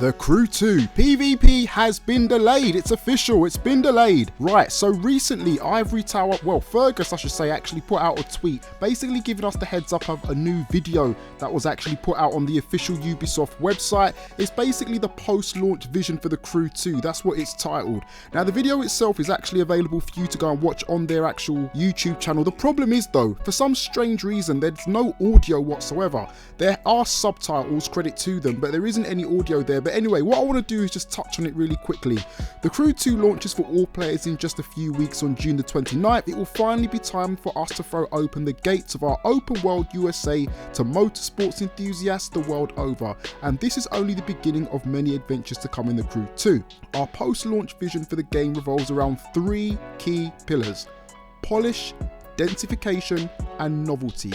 The Crew 2 PvP has been delayed. It's official, it's been delayed. Right, so recently Ivory Tower, well, Fergus I should say, actually put out a tweet basically giving us the heads up of a new video that was actually put out on the official Ubisoft website. It's basically the post-launch vision for the Crew 2, that's what it's titled. Now the video itself is actually available for you to go and watch on their actual YouTube channel. The problem is though, for some strange reason, there's no audio whatsoever. There are subtitles, credit to them, but there isn't any audio there. But anyway, what I want to do is just touch on it really quickly. The Crew 2 launches for all players in just a few weeks on June the 29th. It will finally be time for us to throw open the gates of our open world USA to motorsports enthusiasts the world over. And this is only the beginning of many adventures to come in the Crew 2. Our post-launch vision for the game revolves around three key pillars: polish, densification, and novelty.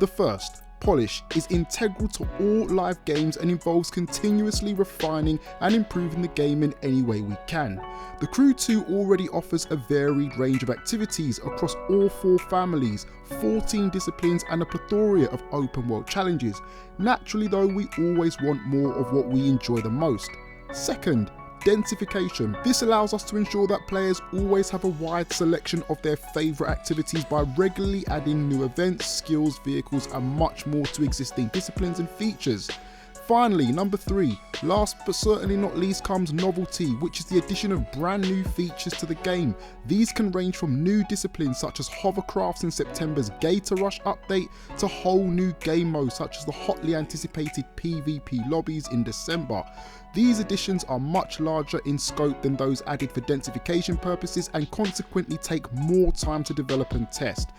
The first, polish, is integral to all live games and involves continuously refining and improving the game in any way we can. The Crew 2 already offers a varied range of activities across all four families, 14 disciplines and a plethora of open world challenges. Naturally though, we always want more of what we enjoy the most. Second, densification. This allows us to ensure that players always have a wide selection of their favourite activities by regularly adding new events, skills, vehicles and much more to existing disciplines and features. Finally, number 3, last but certainly not least comes novelty, which is the addition of brand new features to the game. These can range from new disciplines such as hovercrafts in September's Gator Rush update to whole new game modes such as the hotly anticipated PvP lobbies in December. These additions are much larger in scope than those added for densification purposes and consequently take more time to develop and test.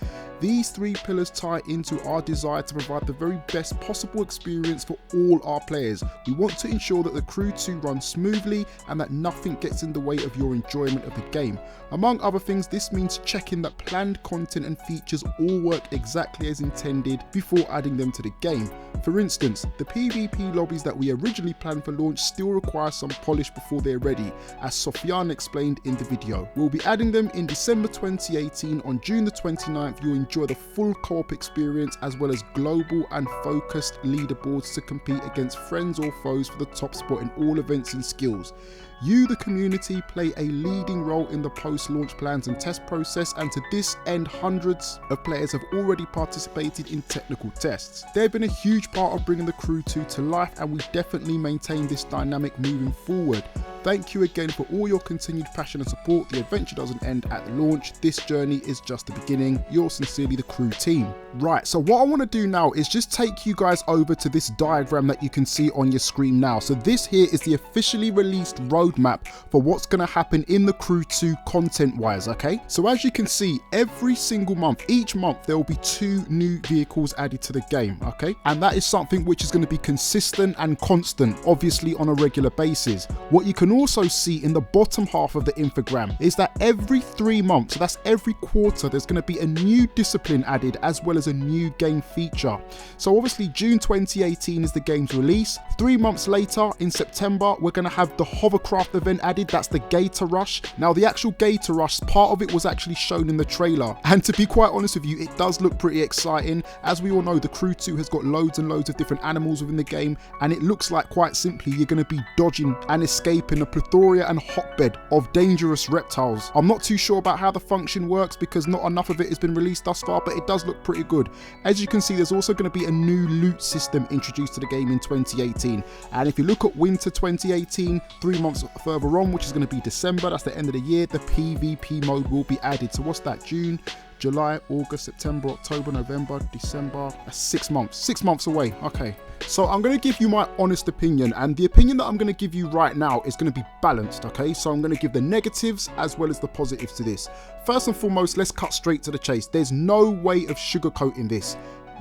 These three pillars tie into our desire to provide the very best possible experience for all our players. We want to ensure that the Crew 2 runs smoothly and that nothing gets in the way of your enjoyment of the game. Among other things, this means checking that planned content and features all work exactly as intended before adding them to the game. For instance, the PvP lobbies that we originally planned for launch still require some polish before they're ready, as Sofiane explained in the video. We'll be adding them in December 2018. On June the 29th, you'll enjoy the full co-op experience as well as global and focused leaderboards to compete against friends or foes for the top spot in all events and skills. You, the community, play a leading role in the post-launch plans and test process, and to this end hundreds of players have already participated in technical tests. They've been a huge part of bringing the Crew 2 to life, and we definitely maintain this dynamic moving forward. Thank you again for all your continued passion and support. The adventure doesn't end at the launch. This journey is just the beginning. Yours sincerely, the Crew team. Right, so what I want to do now is just take you guys over to this diagram that you can see on your screen now. So this here is the officially released roadmap for what's going to happen in the Crew 2 content wise, okay? So as you can see, every single month, each month, there will be 2 new vehicles added to the game, okay? And that is something which is going to be consistent and constant, obviously on a regular basis. What you can also see in the bottom half of the infogram is that every 3 months, so that's every quarter, there's going to be a new discipline added as well as a new game feature. So obviously June 2018 is the game's release. 3 months later in September, we're going to have the hovercraft event added. That's the Gator Rush. Now the actual Gator Rush, part of it was actually shown in the trailer, and to be quite honest with you, it does look pretty exciting. As we all know, the Crew 2 has got loads and loads of different animals within the game, and it looks like quite simply you're going to be dodging and escaping a plethora and hotbed of dangerous reptiles. I'm not too sure about how the function works because not enough of it has been released thus far, but it does look pretty good. As you can see, there's also going to be a new loot system introduced to the game in 2018, and if you look at winter 2018, 3 months further on, which is going to be December, that's the end of the year, the PvP mode will be added. So what's that? June, July, August, September, October, November, December. That's 6 months. 6 months away. Okay. So I'm going to give you my honest opinion, and the opinion that I'm going to give you right now is going to be balanced, okay? So I'm going to give the negatives as well as the positives to this. First and foremost, let's cut straight to the chase. There's no way of sugarcoating this.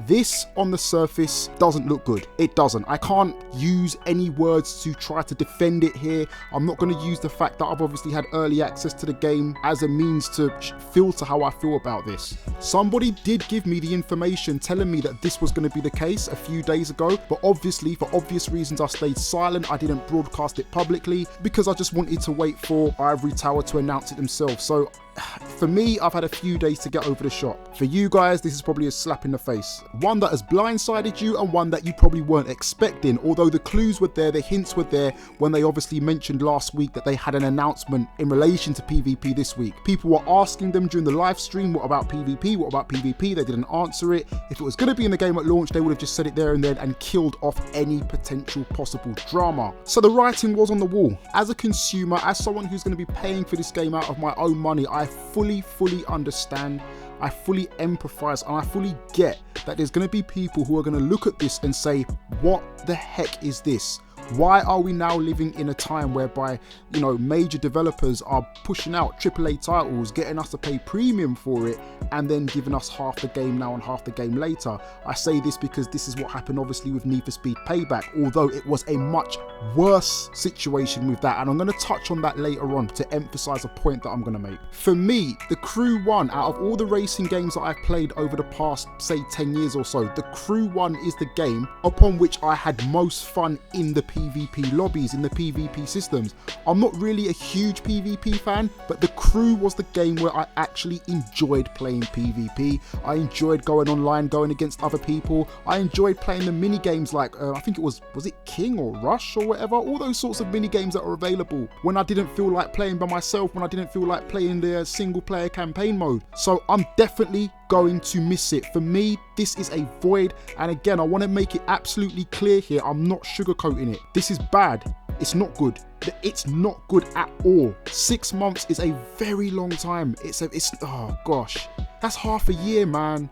This on the surface doesn't look good. It doesn't. I can't use any words to try to defend it here. I'm not going to use the fact that I've obviously had early access to the game as a means to filter how I feel about this. Somebody did give me the information telling me that this was going to be the case a few days ago, but obviously for obvious reasons I stayed silent. I didn't broadcast it publicly because I just wanted to wait for Ivory Tower to announce it themselves. So for me, I've had a few days to get over the shock. For you guys, this is probably a slap in the face. one that has blindsided you and one that you probably weren't expecting, although the clues were there, the hints were there when they obviously mentioned last week that they had an announcement in relation to PvP this week. People were asking them during the live stream, what about PvP? What about PvP? They didn't answer it. If it was going to be in the game at launch, they would have just said it there and then and killed off any potential possible drama. So the writing was on the wall. As a consumer, as someone who's going to be paying for this game out of my own money, I fully understand, I fully empathize, and I fully get that there's going to be people who are going to look at this and say, what the heck is this? Why are we now living in a time whereby, you know, major developers are pushing out AAA titles, getting us to pay premium for it, and then giving us half the game now and half the game later? I say this because this is what happened obviously with Need for Speed Payback, although it was a much worse situation with that, and I'm going to touch on that later on to emphasize a point that I'm going to make. For me, the Crew 1, out of all the racing games that I've played over the past, say, 10 years or so, the Crew 1 is the game upon which I had most fun in the PvP lobbies, in the PvP systems. I'm not really a huge PvP fan, but the Crew was the game where I actually enjoyed playing PvP. I enjoyed going online, going against other people. I enjoyed playing the mini games like I think it was it King or Rush or whatever, all those sorts of mini games that are available when I didn't feel like playing by myself, when I didn't feel like playing the single player campaign mode. So I'm definitely going to miss it. For me, this is a void, and again, I want to make it absolutely clear here, I'm not sugarcoating it. This is bad. It's not good. It's not good at all. 6 months is a very long time. It's oh gosh, that's half a year, man.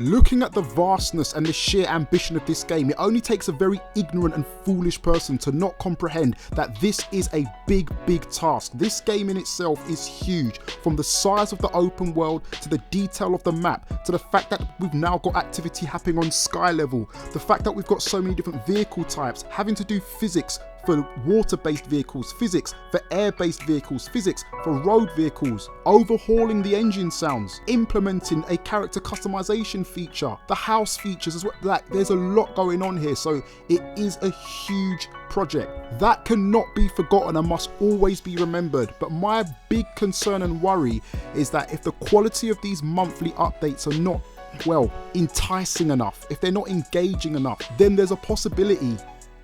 Looking at the vastness and the sheer ambition of this game, it only takes a very ignorant and foolish person to not comprehend that this is a big task. This game in itself is huge, from the size of the open world to the detail of the map, to the fact that we've now got activity happening on sky level, the fact that we've got so many different vehicle types, having to do physics for water-based vehicles, physics for air-based vehicles, physics for road vehicles, overhauling the engine sounds, implementing a character customization feature, the house features as well. Like, there's a lot going on here, so it is a huge project that cannot be forgotten and must always be remembered. But my big concern and worry is that if the quality of these monthly updates are not, well, enticing enough, if they're not engaging enough, then there's a possibility,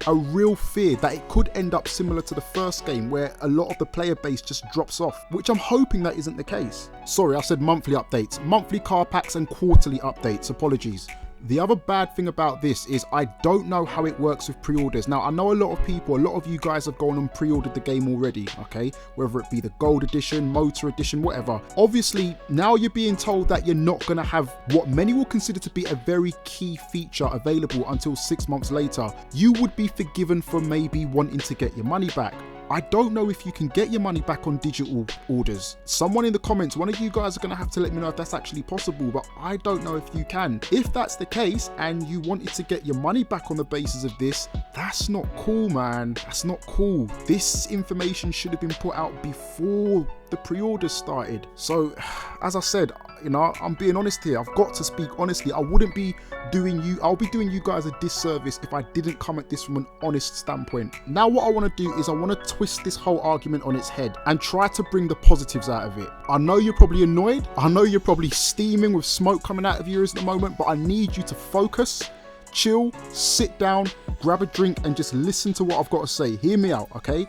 a real fear, that it could end up similar to the first game where a lot of the player base just drops off, which I'm hoping that isn't the case. Sorry, I said monthly updates, monthly car packs and quarterly updates, apologies. The other bad thing about this is I don't know how it works with pre-orders. Now, I know a lot of people, a lot of you guys have gone and pre-ordered the game already, okay? Whether it be the Gold Edition, Motor Edition, whatever. Obviously, now you're being told that you're not going to have what many will consider to be a very key feature available until 6 months later. You would be forgiven for maybe wanting to get your money back. I don't know if you can get your money back on digital orders. Someone in the comments, one of you guys are going to have to let me know if that's actually possible, but I don't know if you can. If that's the case and you wanted to get your money back on the basis of this, that's not cool, man. That's not cool. This information should have been put out before the pre-orders started. So, as I said, you know, I'm being honest here. I've got to speak honestly. I'll be doing you guys a disservice if I didn't come at this from an honest standpoint. Now what I want to do is I want to twist this whole argument on its head and try to bring the positives out of it. I know you're probably annoyed. I know you're probably steaming with smoke coming out of your ears at the moment, but I need you to focus, chill, sit down, grab a drink and just listen to what I've got to say. Hear me out, okay?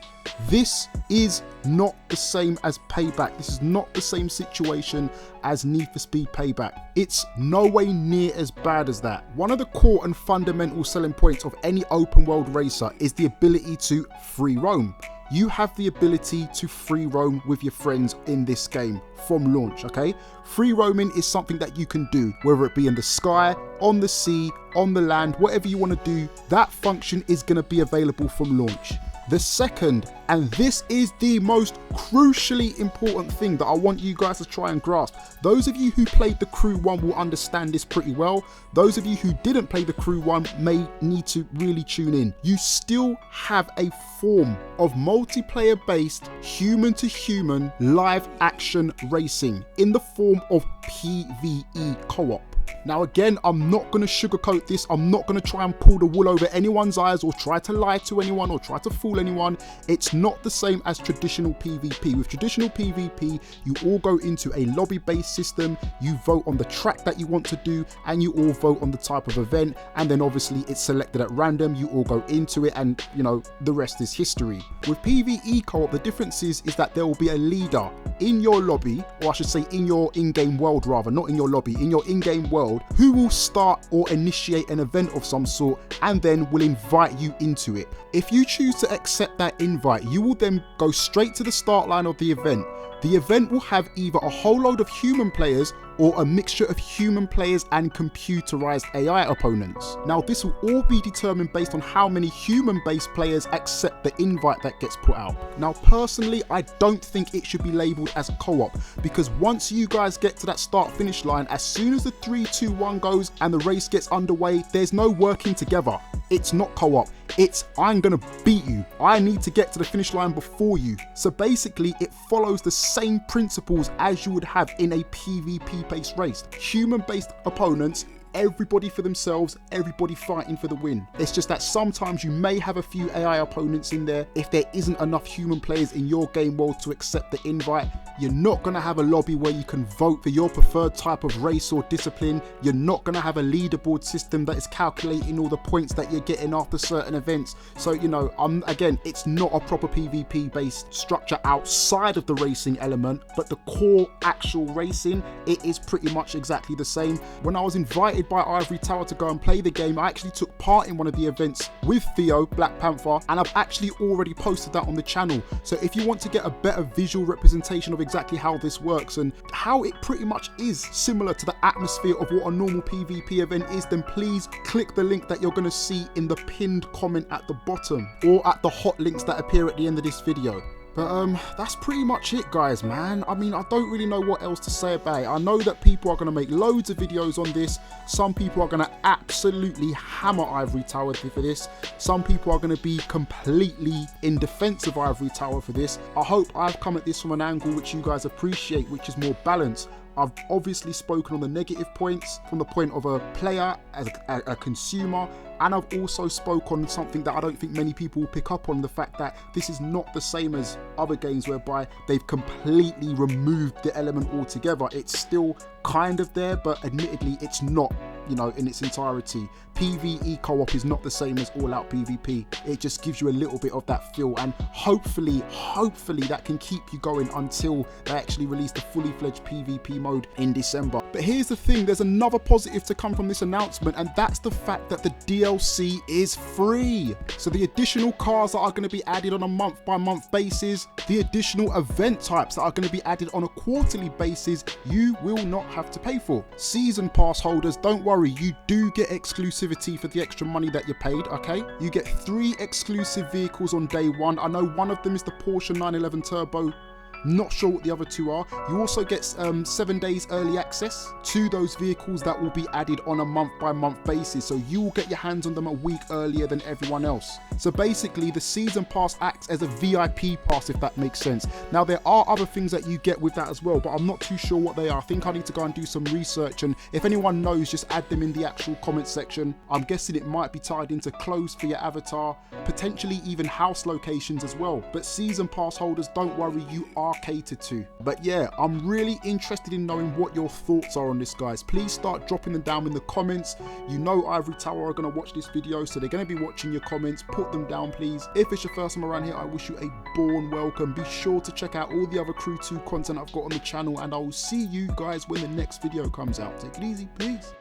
This is not the same as Payback. This is not the same situation as Need for Speed Payback. It's no way near as bad as that. One of the core and fundamental selling points of any open world racer is the ability to free roam. You have the ability to free roam with your friends in this game from launch, okay? Free roaming is something that you can do, whether it be in the sky, on the sea, on the land, whatever you want to do, that function is going to be available from launch. The second, and this is the most crucially important thing that I want you guys to try and grasp. Those of you who played the Crew 1 will understand this pretty well. Those of you who didn't play the Crew 1 may need to really tune in. You still have a form of multiplayer based human to human live action racing in the form of PvE co-op. Now again, I'm not going to sugarcoat this. I'm not going to try and pull the wool over anyone's eyes or try to lie to anyone or try to fool anyone. It's not the same as traditional PvP. With traditional PvP, you all go into a lobby-based system, you vote on the track that you want to do, and you all vote on the type of event, and then obviously it's selected at random, you all go into it, and you know, the rest is history. With PvE co-op, the difference is that there will be a leader in your lobby, or I should say in your in-game world rather, not in your lobby, in your in-game world, who will start or initiate an event of some sort and then will invite you into it. If you choose to accept that invite, you will then go straight to the start line of the event. The event will have either a whole load of human players or a mixture of human players and computerized AI opponents. Now this will all be determined based on how many human-based players accept the invite that gets put out. Now personally, I don't think it should be labeled as co-op, because once you guys get to that start-finish line, as soon as the 3, 2, 1 goes and the race gets underway, there's no working together. It's not co-op, it's I'm gonna beat you. I need to get to the finish line before you. So basically it follows the same principles as you would have in a PvP based race. Human based opponents, everybody for themselves, everybody fighting for the win. It's just that sometimes you may have a few AI opponents in there. If there isn't enough human players in your game world to accept the invite, you're not going to have a lobby where you can vote for your preferred type of race or discipline. You're not going to have a leaderboard system that is calculating all the points that you're getting after certain events. So, you know, again, it's not a proper PvP based structure outside of the racing element, but the core actual racing, it is pretty much exactly the same. When I was invited by Ivory Tower to go and play the game, I actually took part in one of the events with Theo, Black Panther, and I've actually already posted that on the channel. So if you want to get a better visual representation of exactly how this works and how it pretty much is similar to the atmosphere of what a normal PvP event is, then please click the link that you're going to see in the pinned comment at the bottom, or at the hot links that appear at the end of this video. But that's pretty much it, guys, man. I mean, I don't really know what else to say about it. I know that people are going to make loads of videos on this. Some people are going to absolutely hammer Ivory Tower for this. Some people are going to be completely in defense of Ivory Tower for this. I hope I've come at this from an angle which you guys appreciate, which is more balanced. I've obviously spoken on the negative points from the point of a player, as a consumer, and I've also spoken on something that I don't think many people will pick up on, the fact that this is not the same as other games whereby they've completely removed the element altogether. It's still kind of there, but admittedly it's not, you know, in its entirety. PvE co-op is not the same as all-out PvP. It just gives you a little bit of that feel, and hopefully that can keep you going until they actually release the fully fledged PvP mode in December. But here's the thing, there's another positive to come from this announcement, and that's the fact that the DLC is free. So the additional cars that are going to be added on a month-by-month basis, the additional event types that are going to be added on a quarterly basis, you will not have to pay for. Season pass holders, don't worry, you do get exclusivity for the extra money that you paid, okay? You get 3 exclusive vehicles on day 1. I know one of them is the Porsche 911 Turbo. Not sure what the other 2 are. You also get 7 days early access to those vehicles that will be added on a month-by-month basis. So you will get your hands on them a week earlier than everyone else. So basically, the season pass acts as a VIP pass, if that makes sense. Now, there are other things that you get with that as well, but I'm not too sure what they are. I think I need to go and do some research, and if anyone knows, just add them in the actual comment section. I'm guessing it might be tied into clothes for your avatar, potentially even house locations as well. But season pass holders, don't worry, you are catered to. But yeah, I'm really interested in knowing what your thoughts are on this, guys. Please start dropping them down in the comments. You know Ivory Tower are going to watch this video, so they're going to be watching your comments. Put them down, please. If it's your first time around here, I wish you a born welcome. Be sure to check out all the other Crew 2 content I've got on the channel, and I will see you guys when the next video comes out. Take it easy, peace.